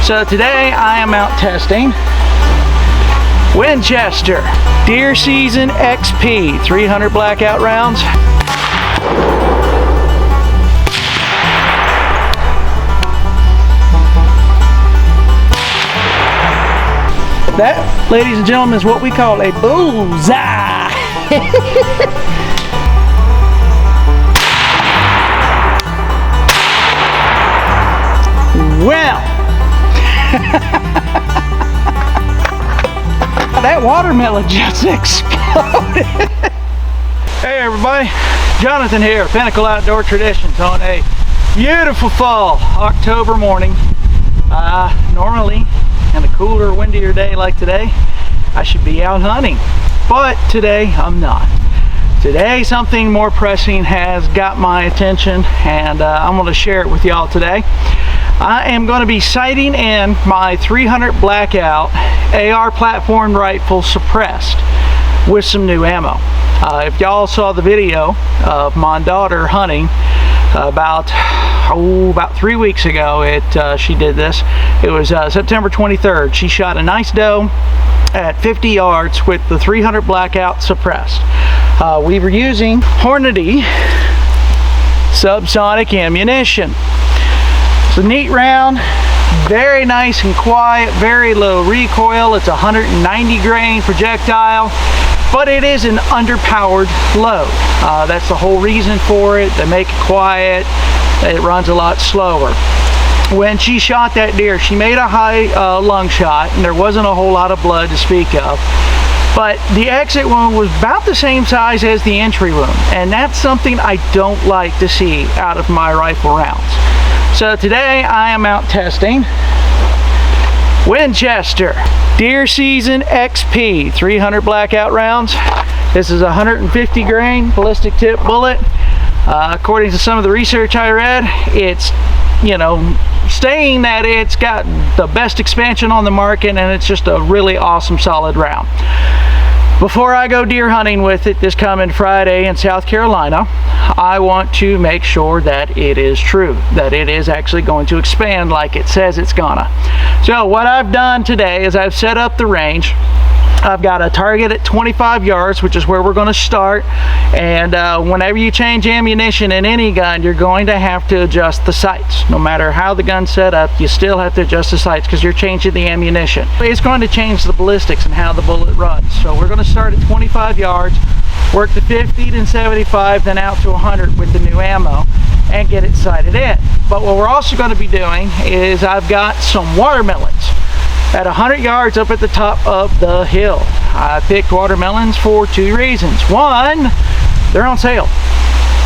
So today I am out testing Winchester Deer Season XP 300 blackout rounds. That, ladies and gentlemen, is what we call a bullseye. Well, that watermelon just exploded. Hey everybody, Jonathan here, Pinnacle Outdoor Traditions, on a beautiful fall October morning. Normally, on a cooler, windier day like today, I should be out hunting, but today I'm not. Today something more pressing has got my attention, and I'm going to share it with y'all today. I am going to be sighting in my 300 blackout AR platform rifle suppressed with some new ammo. If y'all saw the video of my daughter hunting about 3 weeks ago, she did this. It was September 23rd. She shot a nice doe at 50 yards with the 300 blackout suppressed. We were using Hornady Subsonic ammunition. It's a neat round, very nice and quiet, very low recoil. It's a 190 grain projectile, but it is an underpowered load. That's the whole reason for it. They make it quiet. It runs a lot slower. When she shot that deer, she made a high lung shot, and there wasn't a whole lot of blood to speak of. But the exit wound was about the same size as the entry wound, and that's something I don't like to see out of my rifle rounds. So today I am out testing Winchester Deer Season XP 300 blackout rounds. This is a 150 grain ballistic tip bullet. According to some of the research I read, it's, saying that it's got the best expansion on the market, and it's just a really awesome solid round. Before I go deer hunting with it this coming Friday in South Carolina, I want to make sure that it is true, that it is actually going to expand like it says it's gonna. So what I've done today is I've set up the range. I've got a target at 25 yards, which is where we're going to start. And whenever you change ammunition in any gun, you're going to have to adjust the sights. No matter how the gun's set up, you still have to adjust the sights because you're changing the ammunition. It's going to change the ballistics and how the bullet runs. So we're going to start at 25 yards, work to 50 and 75, then out to 100 with the new ammo, and get it sighted in. But what we're also going to be doing is I've got some watermelons at 100 yards up at the top of the hill. I picked watermelons for two reasons. One, they're on sale.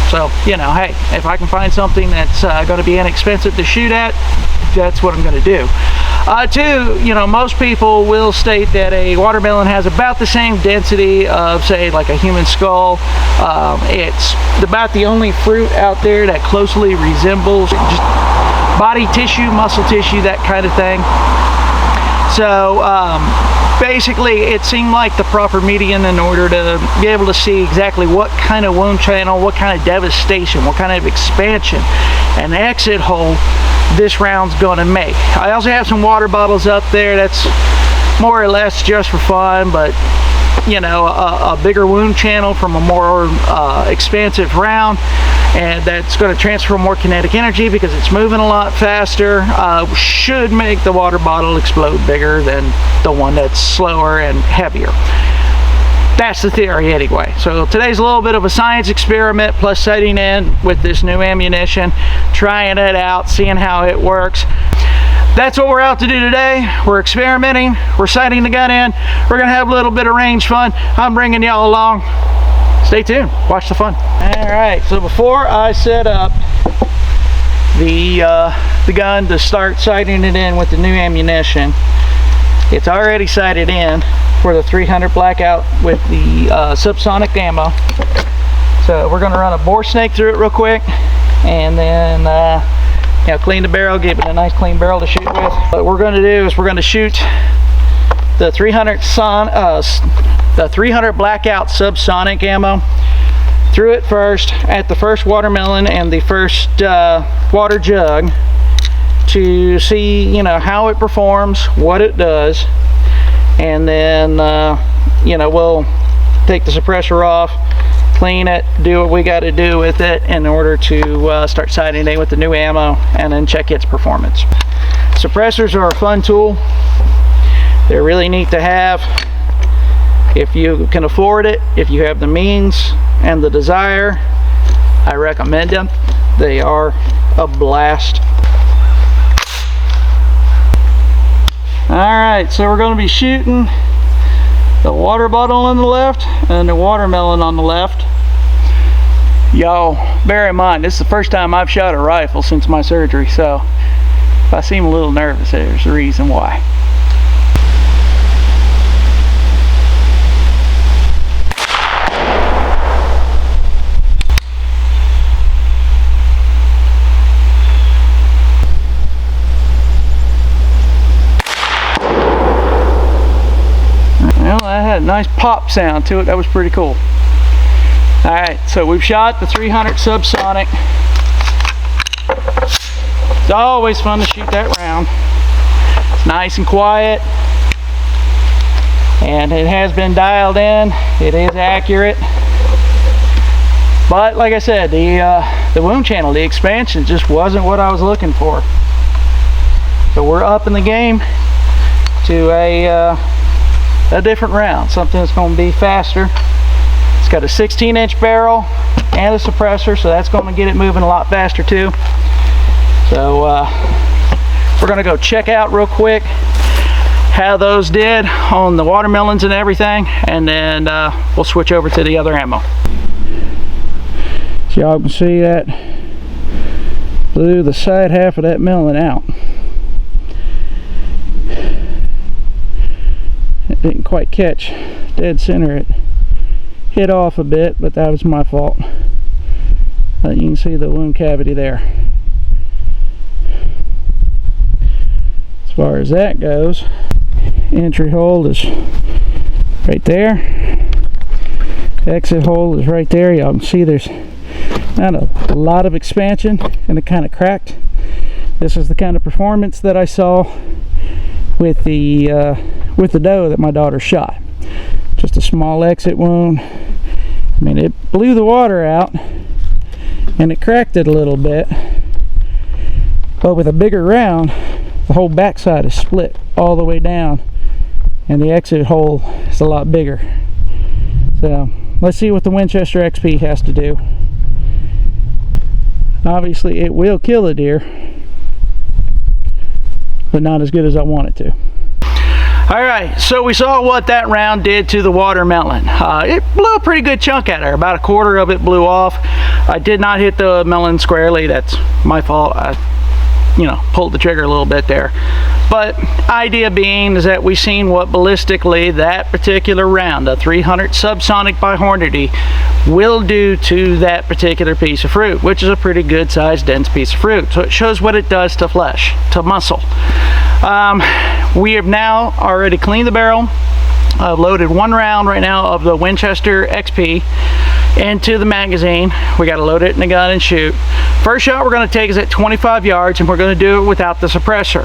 So, hey, if I can find something that's going to be inexpensive to shoot at, that's what I'm going to do. Two, most people will state that a watermelon has about the same density of, say, like a human skull. It's about the only fruit out there that closely resembles just body tissue, muscle tissue, that kind of thing. So basically it seemed like the proper median in order to be able to see exactly what kind of wound channel, what kind of devastation, what kind of expansion and exit hole this round's gonna make. I also have some water bottles up there. That's more or less just for fun, but a bigger wound channel from a more expansive round, and that's going to transfer more kinetic energy because it's moving a lot faster. Should make the water bottle explode bigger than the one that's slower and heavier. That's the theory anyway. So today's a little bit of a science experiment plus sighting in with this new ammunition, trying it out, seeing how it works. That's what we're out to do today. We're experimenting, we're sighting the gun in, we're gonna have a little bit of range fun. I'm bringing y'all along. Stay tuned, watch the fun. All right, so before I set up the gun to start sighting it in with the new ammunition, it's already sighted in for the 300 blackout with the subsonic ammo. So we're gonna run a bore snake through it real quick, and then clean the barrel, give it a nice clean barrel to shoot with. What we're going to do is we're going to shoot the 300 blackout subsonic ammo through it first at the first watermelon and the first water jug to see, you know, how it performs, what it does, and then you know, we'll take the suppressor off, clean it, do what we got to do with it in order to start sighting it with the new ammo, and then check its performance. Suppressors are a fun tool. They're really neat to have. If you can afford it, if you have the means and the desire, I recommend them. They are a blast. Alright, so we're going to be shooting the water bottle on the left and the watermelon on the left. Y'all, bear in mind, this is the first time I've shot a rifle since my surgery, so if I seem a little nervous, there's a reason why. Well, that had a nice pop sound to it. That was pretty cool. Alright, so we've shot the 300 Subsonic. It's always fun to shoot that round. It's nice and quiet, and it has been dialed in. It is accurate, but like I said, the wound channel, the expansion just wasn't what I was looking for. So we're up in the game to a different round, something that's going to be faster. It's got a 16-inch barrel and a suppressor, so that's going to get it moving a lot faster too. So we're going to go check out real quick how those did on the watermelons and everything, and then we'll switch over to the other ammo. So y'all can see that blew the side half of that melon out. It didn't quite catch dead center. It hit off a bit, but that was my fault. You can see the wound cavity there. As far as that goes, entry hole is right there. Exit hole is right there. Y'all can see there's not a lot of expansion, and it kind of cracked. This is the kind of performance that I saw with the doe that my daughter shot. Just a small exit wound. I mean, it blew the water out and it cracked it a little bit, but with a bigger round, the whole backside is split all the way down, and the exit hole is a lot bigger. So let's see what the Winchester XP has to do. Obviously it will kill a deer, but not as good as I want it to. Alright, so we saw what that round did to the watermelon. It blew a pretty good chunk at her. About a quarter of it blew off. I did not hit the melon squarely. That's my fault. I, you know, pulled the trigger a little bit there. But idea being is that we seen what ballistically that particular round, a 300 Subsonic by Hornady, will do to that particular piece of fruit, which is a pretty good sized dense piece of fruit. So it shows what it does to flesh, to muscle. We have now already cleaned the barrel. I've loaded one round right now of the Winchester XP into the magazine. We got to load it in the gun and shoot. First shot we're going to take is at 25 yards, and we're going to do it without the suppressor.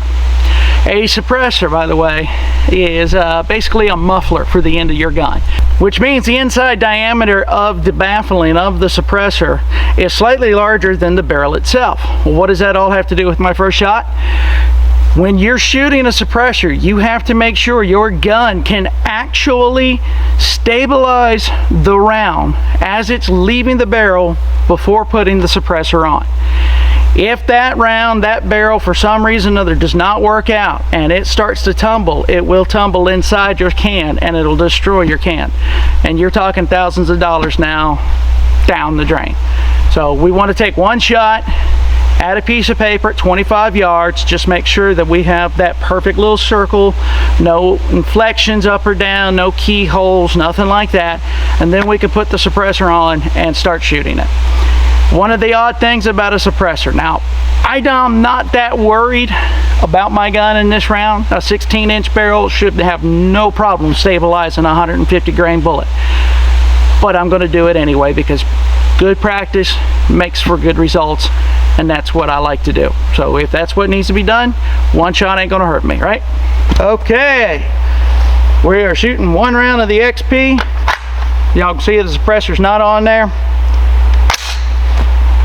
A suppressor, by the way, is basically a muffler for the end of your gun, which means the inside diameter of the baffling of the suppressor is slightly larger than the barrel itself. Well, what does that all have to do with my first shot? When you're shooting a suppressor, you have to make sure your gun can actually stabilize the round as it's leaving the barrel before putting the suppressor on. If that round, that barrel, for some reason or other does not work out and it starts to tumble, it will tumble inside your can and it'll destroy your can. And you're talking thousands of dollars now down the drain. So we want to take one shot, add a piece of paper at 25 yards, just make sure that we have that perfect little circle, no inflections up or down, no keyholes, nothing like that, and then we can put the suppressor on and start shooting it. One of the odd things about a suppressor, now I'm not that worried about my gun in this round. A 16-inch barrel should have no problem stabilizing a 150 grain bullet, but I'm going to do it anyway because good practice makes for good results. and that's what I like to do. So if that's what needs to be done, one shot ain't gonna hurt me, right? Okay, we are shooting 1 round of the XP. Y'all can see the suppressor's not on there.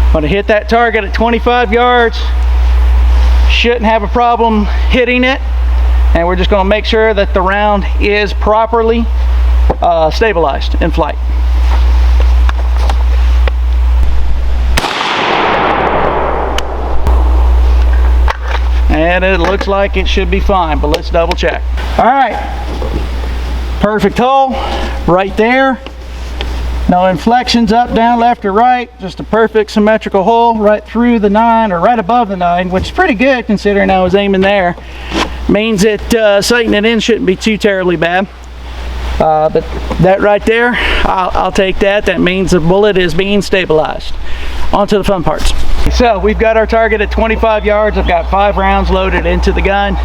I'm gonna hit that target at 25 yards. Shouldn't have a problem hitting it. And we're just gonna make sure that the round is properly stabilized in flight. And it looks like it should be fine, but let's double check. All right, perfect hole right there. No inflections up, down, left, or right. Just a perfect symmetrical hole right through the 9, or right above the 9, which is pretty good considering I was aiming there. Means that sighting it in shouldn't be too terribly bad. But that right there, I'll take that. That means the bullet is being stabilized. On to the fun parts. So we've got our target at 25 yards. I've got 5 rounds loaded into the gun.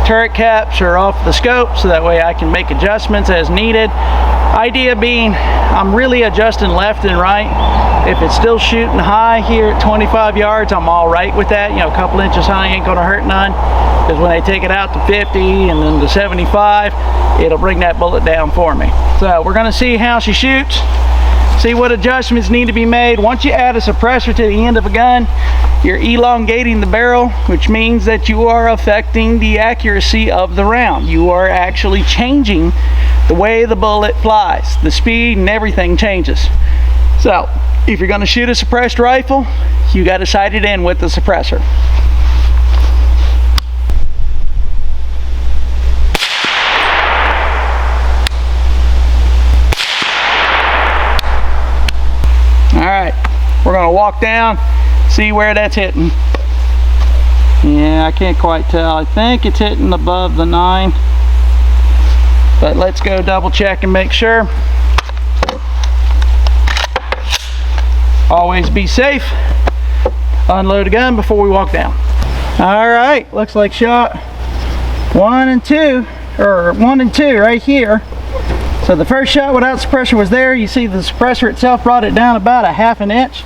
Turret caps are off the scope so that way I can make adjustments as needed. Idea being, I'm really adjusting left and right. If it's still shooting high here at 25 yards, I'm all right with that. You know, a couple inches high ain't gonna hurt none. Because when they take it out to 50 and then to 75, it'll bring that bullet down for me. So we're gonna see how she shoots, see what adjustments need to be made. Once you add a suppressor to the end of a gun, you're elongating the barrel, which means that you are affecting the accuracy of the round. You are actually changing the way the bullet flies. The speed and everything changes. So if you're gonna shoot a suppressed rifle, you gotta sight it in with the suppressor. Alright, we're gonna walk down, see where that's hitting. Yeah, I can't quite tell. I think it's hitting above the 9. But let's go double check and make sure. Always be safe. Unload a gun before we walk down. Alright, looks like shot 1 and 2, or 1 and 2 right here. So the first shot without suppressor was there. You see the suppressor itself brought it down about a ½ an inch.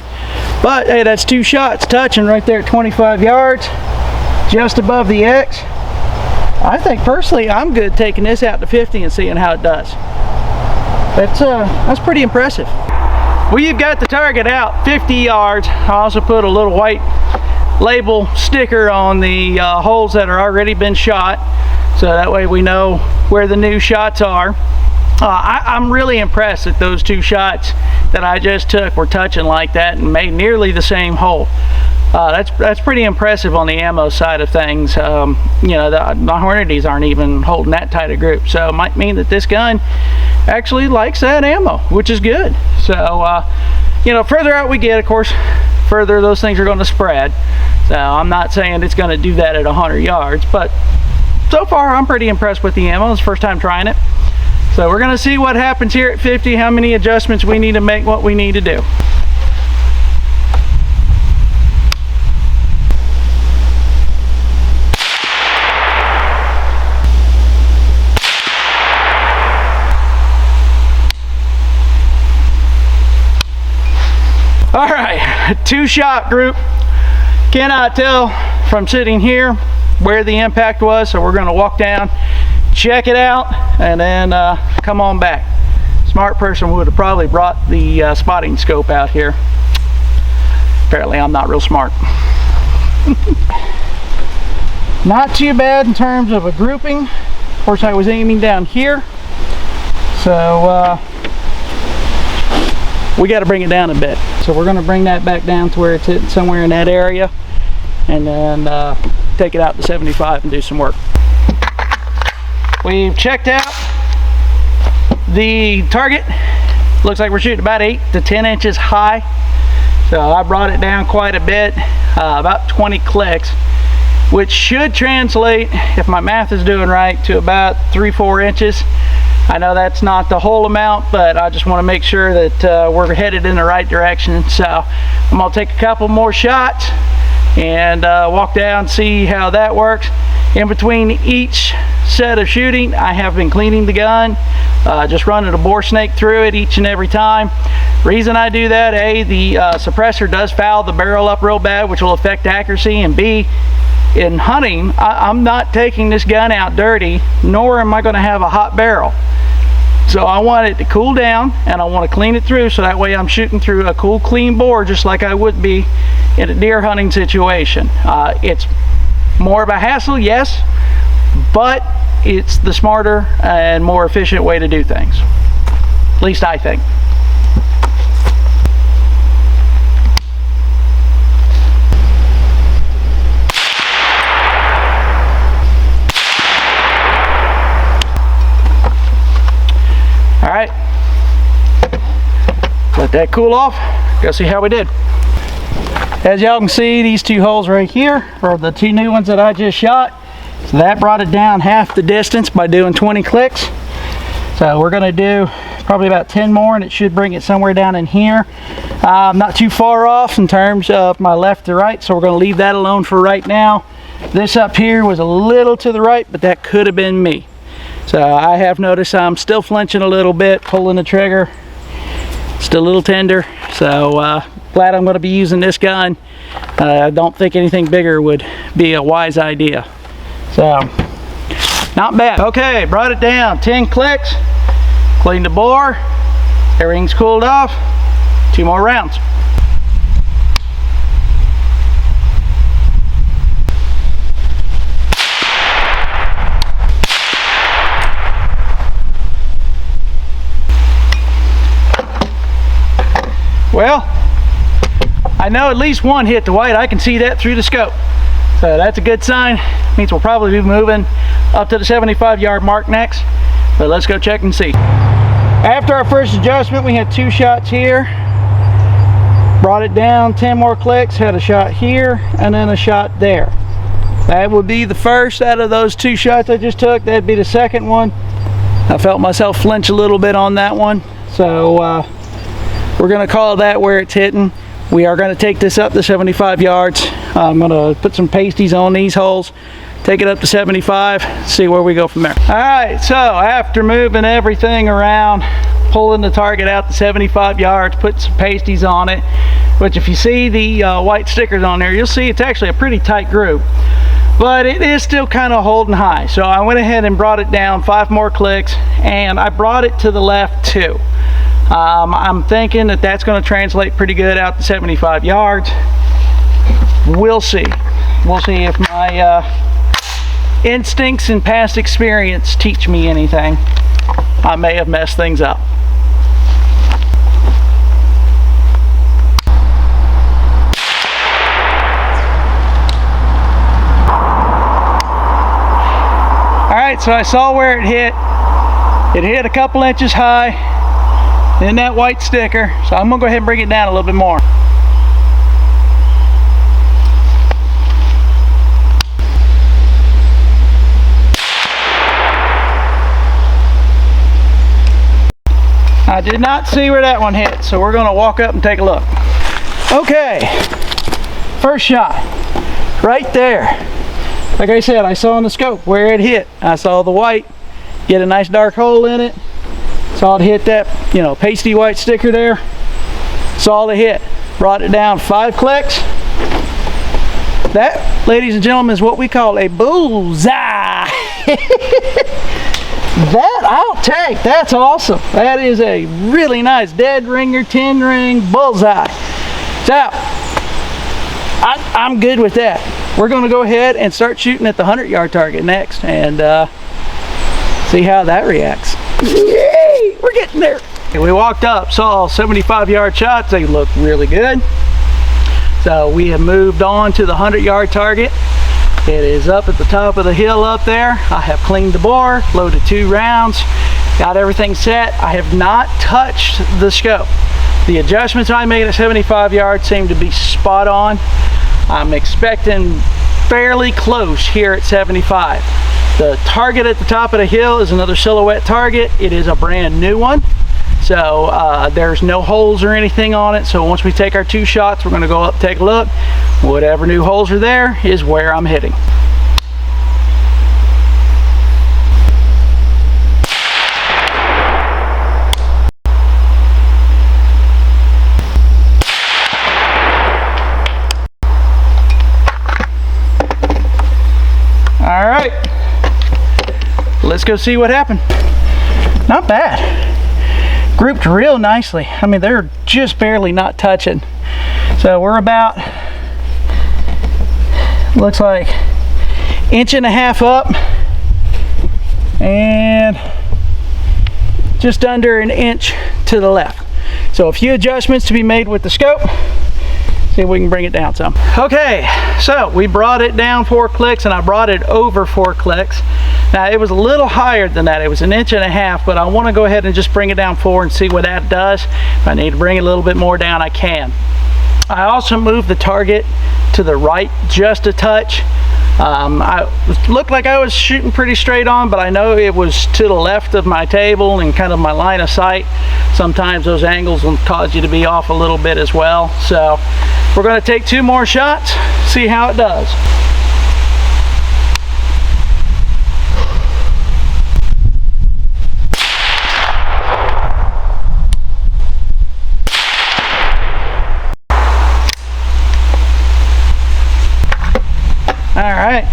But hey, that's 2 shots touching right there at 25 yards, just above the X. I think personally I'm good taking this out to 50 and seeing how it does. That's pretty impressive. Well, you've got the target out 50 yards. I also put a little white label sticker on the holes that are already been shot, so that way we know where the new shots are. I'm really impressed that those 2 shots that I just took were touching like that and made nearly the same hole. That's pretty impressive on the ammo side of things. You know, the Hornadies aren't even holding that tight a group, so it might mean that this gun actually likes that ammo, which is good. So you know, further out we get, of course, further those things are going to spread. So I'm not saying it's going to do that at 100 yards, but so far I'm pretty impressed with the ammo. It's the first time trying it. So we're going to see what happens here at 50, how many adjustments we need to make, what we need to do. All right, 2 shot group. Cannot tell from sitting here where the impact was, so we're going to walk down, check it out, and then come on back. Smart person would have probably brought the spotting scope out here. Apparently I'm not real smart. Not too bad in terms of a grouping. Of course, I was aiming down here, so we got to bring it down a bit. So we're going to bring that back down to where it's hitting somewhere in that area, and then take it out to 75 and do some work. We've checked out the target. Looks like we're shooting about 8 to 10 inches high. So I brought it down quite a bit, about 20 clicks, which should translate, if my math is doing right, to about 3-4 inches. I know that's not the whole amount, but I just want to make sure that we're headed in the right direction. So I'm going to take a couple more shots and walk down and see how that works. In between each set of shooting, I have been cleaning the gun, just running a bore snake through it each and every time. Reason I do that, A, the suppressor does foul the barrel up real bad, which will affect accuracy, and B, in hunting, I'm not taking this gun out dirty, nor am I going to have a hot barrel. So I want it to cool down, and I want to clean it through, so that way I'm shooting through a cool, clean bore, just like I would be in a deer hunting situation. It's more of a hassle, yes, but it's the smarter and more efficient way to do things. At least I think. All right, let that cool off. Go see how we did. As y'all can see, these two holes right here are the two new ones that I just shot. So that brought it down half the distance by doing 20 clicks. So we're gonna do probably about 10 more, and it should bring it somewhere down in here. I'm not too far off in terms of my left to right, so we're gonna leave that alone for right now. This up here was a little to the right, but that could have been me. So I have noticed I'm still flinching a little bit, pulling the trigger. Still a little tender, so glad I'm going to be using this gun. I don't think anything bigger would be a wise idea. So, not bad. Okay, brought it down, 10 clicks, cleaned the bore, everything's cooled off, 2 more rounds. Well, I know at least one hit the white. I can see that through the scope. So that's a good sign. Means we'll probably be moving up to the 75-yard mark next. But let's go check and see. After our first adjustment, we had 2 shots here. Brought it down 10 more clicks, had a shot here and then a shot there. That would be the first out of those 2 shots I just took. That'd be the second one. I felt myself flinch a little bit on that one. So we're going to call that where it's hitting. We are going to take this up to 75 yards. I'm going to put some pasties on these holes, take it up to 75, see where we go from there. All right, so after moving everything around, pulling the target out to 75 yards, put some pasties on it, which if you see the white stickers on there, you'll see it's actually a pretty tight group. But it is still kind of holding high. So I went ahead and brought it down 5 more clicks, and I brought it to the left too. I'm thinking that that's going to translate pretty good out to 75 yards. We'll see. We'll see if my instincts and past experience teach me anything. I may have messed things up. All right, so I saw where it hit. It hit a couple inches high in that white sticker, so I'm gonna go ahead and bring it down a little bit more. I did not see where that one hit, so we're gonna walk up and take a look. Okay, first shot, right there. Like I said, I saw in the scope where it hit. I saw the white, get a nice dark hole in it. Saw it hit that, you know, pasty white sticker there. Saw the hit. Brought it down 5 clicks. That, ladies and gentlemen, is what we call a bullseye. That I'll take. That's awesome. That is a really nice dead ringer, 10 ring bullseye. So, I'm good with that. We're going to go ahead and start shooting at the 100-yard target next and see how that reacts. Yay! We're getting there. We walked up, saw 75-yard shots. They look really good. So we have moved on to the 100-yard target. It is up at the top of the hill up there. I have cleaned the bore, loaded 2 rounds, got everything set. I have not touched the scope. The adjustments I made at 75 yards seem to be spot on. I'm expecting fairly close here at 75. The target at the top of the hill is another silhouette target. It is a brand new one. So there's no holes or anything on it. So once we take our 2 shots, we're going to go up, take a look. Whatever new holes are there is where I'm hitting. All right, let's go see what happened. Not bad. Grouped real nicely. I mean, they're just barely not touching. So we're about, looks like 1.5 inches up and just under 1 inch to the left. So a few adjustments to be made with the scope. See if we can bring it down some. Okay, so we brought it down 4 clicks and I brought it over 4 clicks. Now it was a little higher than that. It was 1.5 inches, but I want to go ahead and just bring it down 4 and see what that does. If I need to bring it a little bit more down, I can. I also moved the target to the right just a touch. I looked like I was shooting pretty straight on, but I know it was to the left of my table and kind of my line of sight. Sometimes those angles will cause you to be off a little bit as well. So we're going to take 2 more shots, see how it does. All right,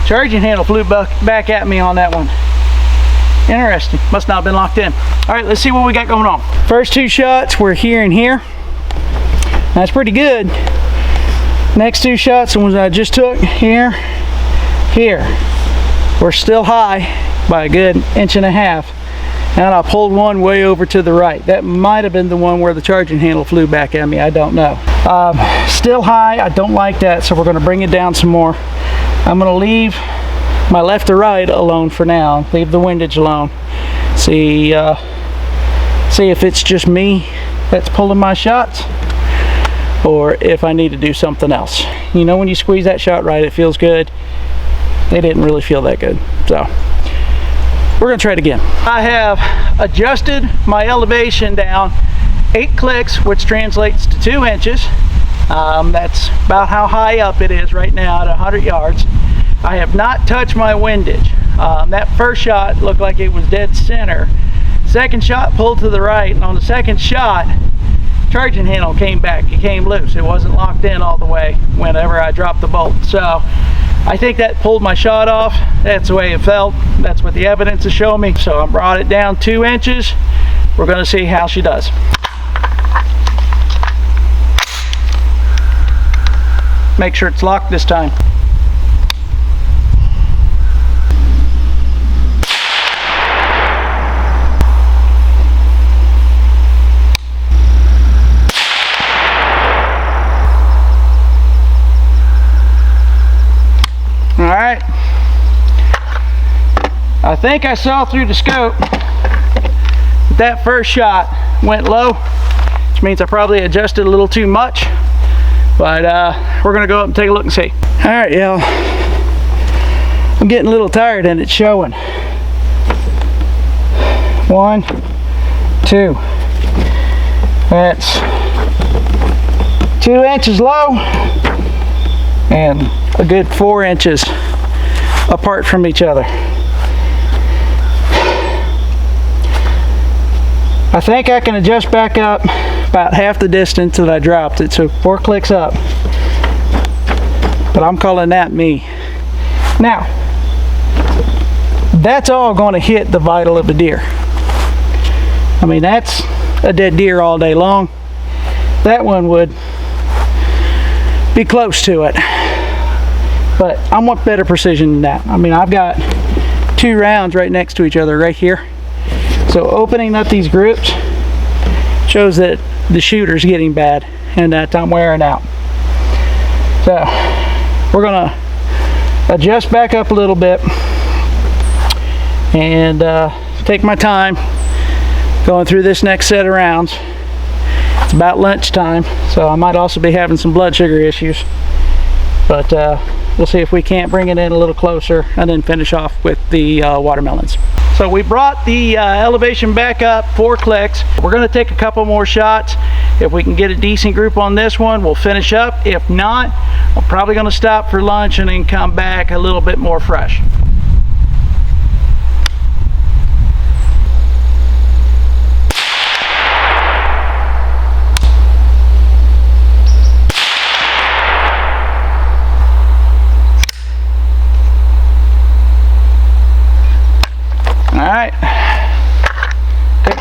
charging handle flew back at me on that one. Interesting, must not have been locked in. All right, let's see what we got going on. First 2 shots were here and here. That's pretty good. Next 2 shots, the ones I just took, here, we're still high by a good 1.5 inches. And I pulled one way over to the right. That might have been the one where the charging handle flew back at me, I don't know. Still high, I don't like that, so we're gonna bring it down some more. I'm gonna leave my left to right alone for now, leave the windage alone. See if it's just me that's pulling my shots, or if I need to do something else. You know, when you squeeze that shot right, it feels good. They didn't really feel that good, so. We're gonna try it again. I have adjusted my elevation down 8 clicks, which translates to 2 inches. That's about how high up it is right now at 100 yards. I have not touched my windage. That first shot looked like it was dead center. Second shot pulled to the right, and on the second shot, charging handle came back. It came loose. It wasn't locked in all the way whenever I dropped the bolt. So I think that pulled my shot off. That's the way it felt. That's what the evidence is showing me. So I brought it down 2 inches. We're gonna see how she does. Make sure it's locked this time. All right, I think I saw through the scope that that first shot went low, which means I probably adjusted a little too much, but we're gonna go up and take a look and see. All right, y'all, I'm getting a little tired and it's showing. 1, 2, that's 2 inches low and a good 4 inches apart from each other. I think I can adjust back up about half the distance that I dropped it, so 4 clicks up, but I'm calling that me. Now, that's all going to hit the vital of the deer. I mean, that's a dead deer all day long. That one would be close to it, but I want better precision than that. I mean, I've got 2 rounds right next to each other right here, so opening up these groups shows that the shooter's getting bad and that I'm wearing out. So we're gonna adjust back up a little bit and take my time going through this next set of rounds. It's about lunchtime, so I might also be having some blood sugar issues, but we'll see if we can't bring it in a little closer and then finish off with the watermelons. So we brought the elevation back up 4 clicks. We're going to take a couple more shots. If we can get a decent group on this one, we'll finish up. If not, I'm probably going to stop for lunch and then come back a little bit more fresh.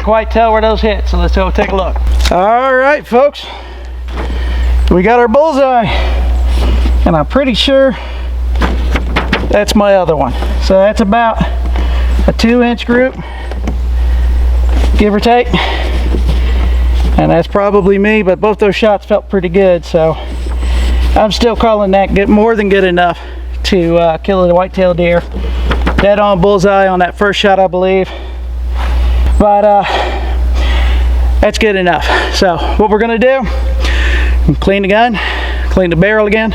quite tell where those hit, so let's go take a look. All right, folks, we got our bullseye, and I'm pretty sure that's my other one. So that's about a 2-inch group, give or take, and that's probably me, but both those shots felt pretty good, so I'm still calling that more than good enough to kill a whitetail deer. Dead on bullseye on that first shot, I believe, but that's good enough. So what we're gonna do, clean the gun, clean the barrel again,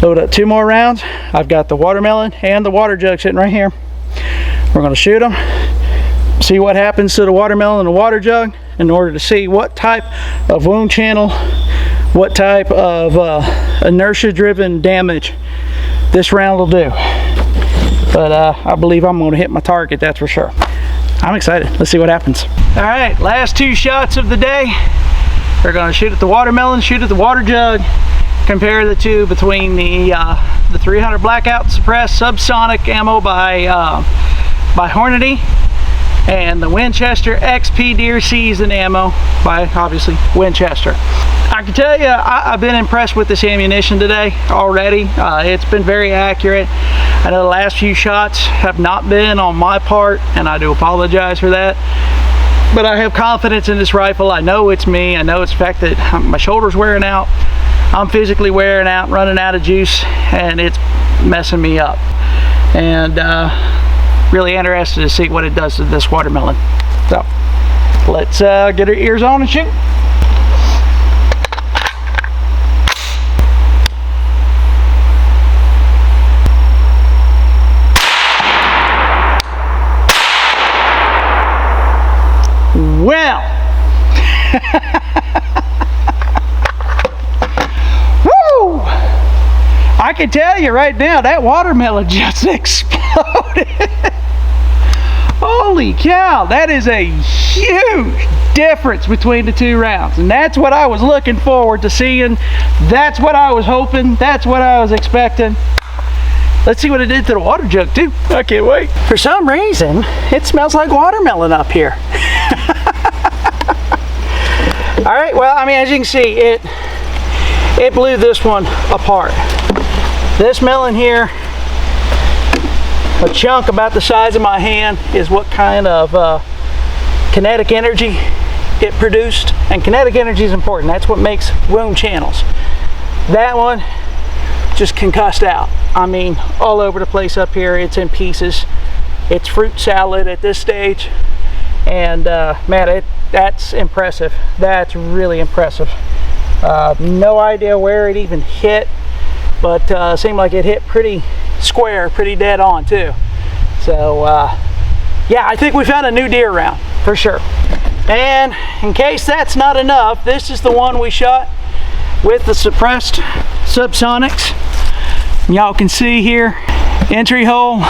load up 2 more rounds. I've got the watermelon and the water jug sitting right here. We're gonna shoot them, see what happens to the watermelon and the water jug in order to see what type of wound channel, what type of inertia driven damage this round will do. But I believe I'm gonna hit my target, that's for sure. I'm excited, let's see what happens. All right, last 2 shots of the day. We're gonna shoot at the watermelon, shoot at the water jug, compare the two between the 300 blackout suppressed subsonic ammo by Hornady and the Winchester XP Deer Season ammo by, obviously, Winchester. I can tell you, I've been impressed with this ammunition today already. It's been very accurate. I know the last few shots have not been on my part, and I do apologize for that. But I have confidence in this rifle. I know it's me. I know it's the fact that my shoulder's wearing out. I'm physically wearing out, running out of juice, and it's messing me up. And really interested to see what it does to this watermelon. So let's get our ears on and shoot. Well, woo! I can tell you right now, that watermelon just exploded. Holy cow, that is a huge difference between the 2 rounds, and that's what I was looking forward to seeing. That's what I was hoping. That's what I was expecting. Let's see what it did to the water jug too. I can't wait. For some reason, it smells like watermelon up here. All right, well, I mean, as you can see, it blew this one apart. This melon here, a chunk about the size of my hand, is what kind of kinetic energy it produced. And kinetic energy is important. That's what makes wound channels. That one just concussed out. I mean, all over the place up here. It's in pieces. It's fruit salad at this stage. And man, that's impressive. That's really impressive. No idea where it even hit, but seemed like it hit pretty square, pretty dead on too. So yeah, I think we found a new deer round for sure. And in case that's not enough, this is the one we shot with the suppressed Subsonics. Y'all can see here, entry hole,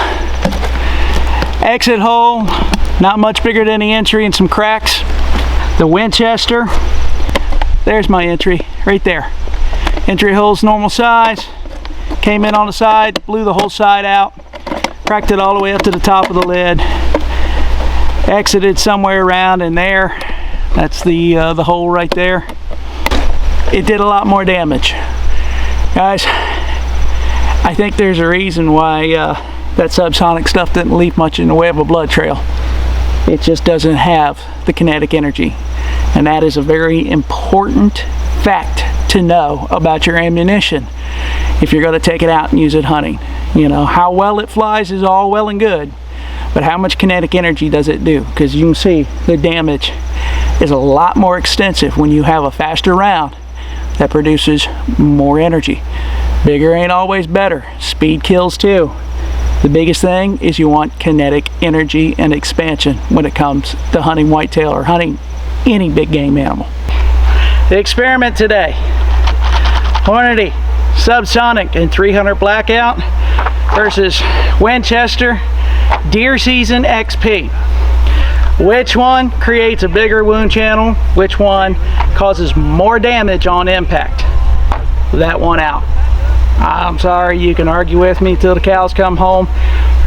exit hole, not much bigger than the entry, and some cracks. The Winchester, there's my entry right there. Entry hole's normal size, came in on the side, blew the whole side out, cracked it all the way up to the top of the lid, exited somewhere around in there. That's the hole right there. It did a lot more damage. Guys, I think there's a reason why that subsonic stuff didn't leave much in the way of a blood trail. It just doesn't have the kinetic energy. And that is a very important fact to know about your ammunition if you're going to take it out and use it hunting. You know, how well it flies is all well and good, but how much kinetic energy does it do? Because you can see the damage is a lot more extensive when you have a faster round that produces more energy. Bigger ain't always better. Speed kills too. The biggest thing is you want kinetic energy and expansion when it comes to hunting whitetail or hunting any big game animal. The experiment today, Hornady Subsonic and 300 blackout versus Winchester Deer Season XP. Which one creates a bigger wound channel? Which one causes more damage on impact? That one out. I'm sorry, you can argue with me till the cows come home.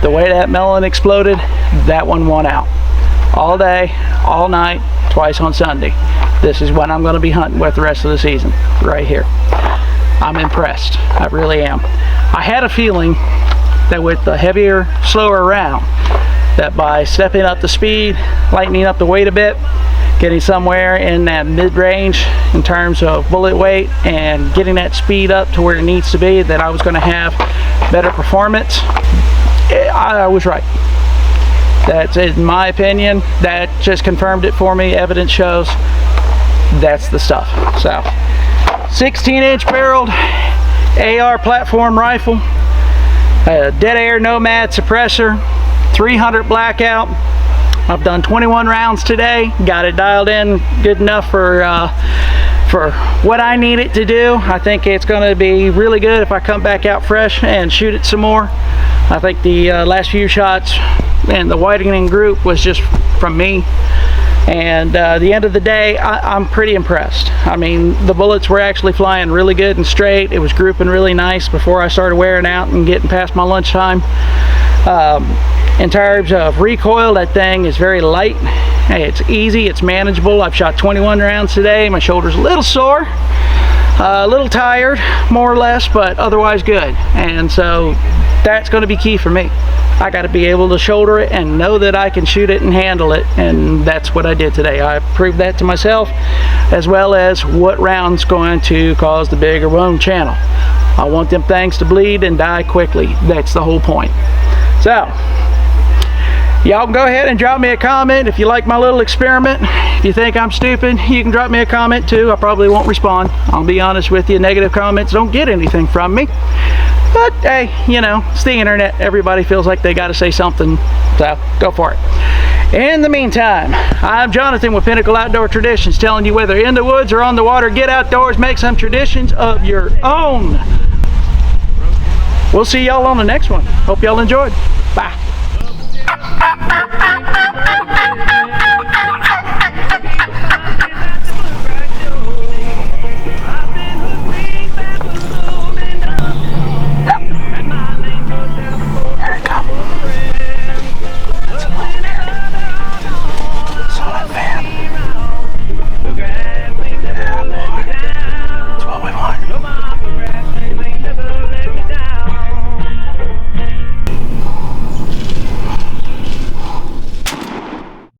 The way that melon exploded, that one won out. all day, all night, twice on Sunday. This is what I'm going to be hunting with the rest of the season, right here. I'm impressed. I really am. I had a feeling that with the heavier, slower round, that by stepping up the speed, lightening up the weight a bit, getting somewhere in that mid-range in terms of bullet weight and getting that speed up to where it needs to be, that I was going to have better performance. I was right. That's, in my opinion, that just confirmed it for me. Evidence shows that's the stuff. So 16-inch barreled AR platform rifle, a dead air nomad suppressor, 300 blackout. I've done 21 rounds today, got it dialed in good enough for what I need it to do. I think it's going to be really good if I come back out fresh and shoot it some more. I think the last few shots and the widening group was just from me, and the end of the day, I'm pretty impressed. I mean, the bullets were actually flying really good and straight. It was grouping really nice before I started wearing out and getting past my lunchtime. In terms of recoil, that thing is very light. It's easy, it's manageable. I've shot 21 rounds today. My shoulder's a little sore, a little tired, more or less, but otherwise good. And so that's going to be key for me. I got to be able to shoulder it and know that I can shoot it and handle it, and that's what I did today. I proved that to myself, as well as what round's going to cause the bigger wound channel. I want them things to bleed and die quickly. That's the whole point. So y'all can go ahead and drop me a comment if you like my little experiment. If you think I'm stupid, you can drop me a comment too. I probably won't respond. I'll be honest with you, negative comments don't get anything from me. But hey, you know, it's the internet. Everybody feels like they got to say something, so go for it. In the meantime, I'm Jonathan with Pinnacle Outdoor Traditions, telling you whether in the woods or on the water, get outdoors, make some traditions of your own. We'll see y'all on the next one. Hope y'all enjoyed. Bye.